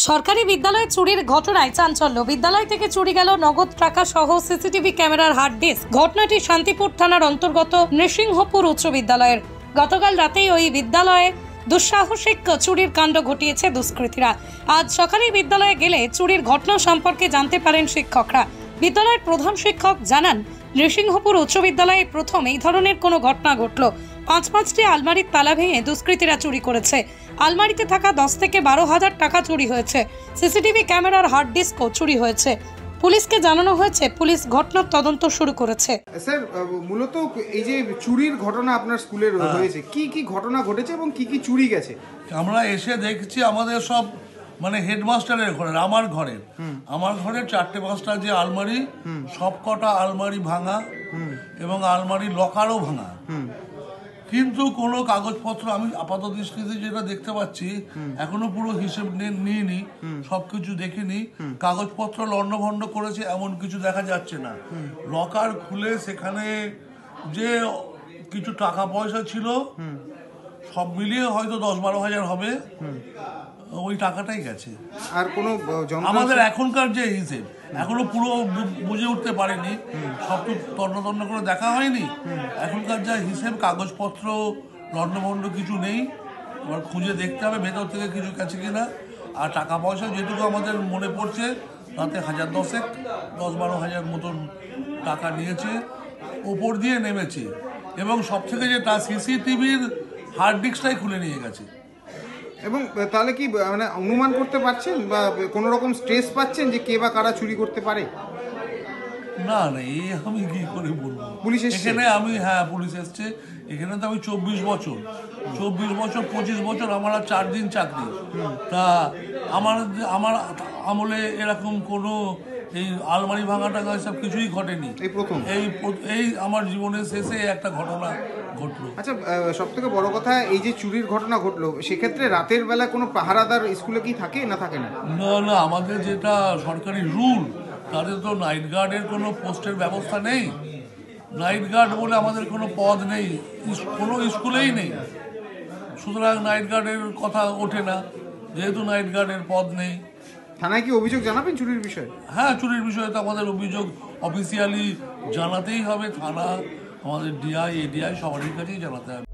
সরকারি বিদ্যালয়ে চুরির ঘটনায় চাঞ্চল্য। বিদ্যালয় থেকে চুরি গেল নগদ টাকা সহ সিসিটিভি ক্যামেরার হার্ড ডিস্ক। ঘটনাটি শান্তিপুর থানার অন্তর্গত নৃসিংহপুর উচ্চ বিদ্যালয়ের। গতকাল রাতেই ওই বিদ্যালয়ে দুঃসাহসিক চুরির কাণ্ড ঘটিয়েছে দুষ্কৃতীরা। আজ সকালে বিদ্যালয়ে গেলে চুরির ঘটনা সম্পর্কে জানতে পারেন শিক্ষকরা। বিদ্যালয়ের প্রধান শিক্ষক জানান, নৃসিংহপুর উচ্চ বিদ্যালয়ে প্রথম এই ধরনের কোনো ঘটনা ঘটল। পাঁচটি আলমারির তালা ভেঙে দুষ্কৃতীরা চুরি করেছে। আলমারিতে থাকা 10 থেকে 12,000 টাকা চুরি হয়েছে। সিসিটিভি ক্যামেরার হার্ড ডিস্কও চুরি হয়েছে। পুলিশকে জানানো হয়েছে, পুলিশ ঘটনার তদন্ত শুরু করেছে। স্যার, মূলত এই যে চুরির ঘটনা আপনার স্কুলে হয়েছে, কি কি ঘটনা ঘটেছে এবং কি কি চুরি গেছে? আমরা এসে দেখছি আমাদের সব হেডমাস্টারের ঘরের, আমার ঘরের 4-5টা যে আলমারি, সব কটা আলমারি ভাঙা এবং আলমারি লকারও ভাঙা। কিন্তু কোনো কাগজপত্র আমি আপাত দৃষ্টিতে যেটা দেখতে পাচ্ছি, এখনো পুরো হিসেব নিইনি, সবকিছু দেখিনি। কাগজপত্র লন্ডভন্ড করেছে এমন কিছু দেখা যাচ্ছে না। লকার খুলে সেখানে যে কিছু টাকা পয়সা ছিল সব মিলিয়ে হয়তো 10-12 হাজার হবে, ওই টাকাটাই গেছে। আর কোনো আমাদের এখনকার যে হিসেব এখনো পুরো বুঝে উঠতে পারেনি, সব তো তন্ন করে দেখা হয়নি। এখনকার যা হিসেব, কাগজপত্র লন্ডভন্ড কিছু নেই, এবার খুঁজে দেখতে হবে ভেতর থেকে কিছু গেছে কিনা। আর টাকা পয়সা যেটুকু আমাদের মনে পড়ছে তাতে 10-12 হাজার মতন টাকা নিয়েছে, ওপর দিয়ে নেমেছে। এবং সব থেকে যেটা, সিসিটিভির হার্ড ডিস্কটাই খুলে নিয়ে গেছে। এবং তাহলে কি মানে অনুমান করতে পারছেন বা কোনো রকম স্ট্রেস পাচ্ছেন যে কে বা কারা চুরি করতে পারে? না, এই আমি কি করে বলবো। পুলিশ এখানে পুলিশ এসছে। এখানে তো আমি 24 বছর 25 বছর আমার আর 4 দিন চাকরি। তা আমার আমলে এরকম কোনো এই আলমারি ভাঙা টাঙা সব কিছুই ঘটেনি। এই আমার জীবনের শেষে একটা ঘটনা ঘটলো। আচ্ছা, সব থেকে বড় কথা, এই যে চুরির ঘটনা ঘটলো, সেক্ষেত্রে রাতের বেলা কোনো পাহারাদার স্কুলে কি থাকে না থাকে না? না, আমাদের যেটা সরকারি রুল, তাদের তো নাইট গার্ডের কোনো পোস্টের ব্যবস্থা নেই। নাইট গার্ড বলে আমাদের কোনো পদ নেই, কোনো স্কুলেই নেই। সুতরাং নাইট গার্ডের কথা ওঠে না, যেহেতু নাইট গার্ডের পদ নেই। থানায় কি অভিযোগ জানাবেন চুরির বিষয়ে? হ্যাঁ, চুরির বিষয়ে তো আমাদের অভিযোগ অফিসিয়ালি জানাতেই হবে। থানা, আমাদের ডিআই, এডিআই সবারই কাছেই জানাতে হবে।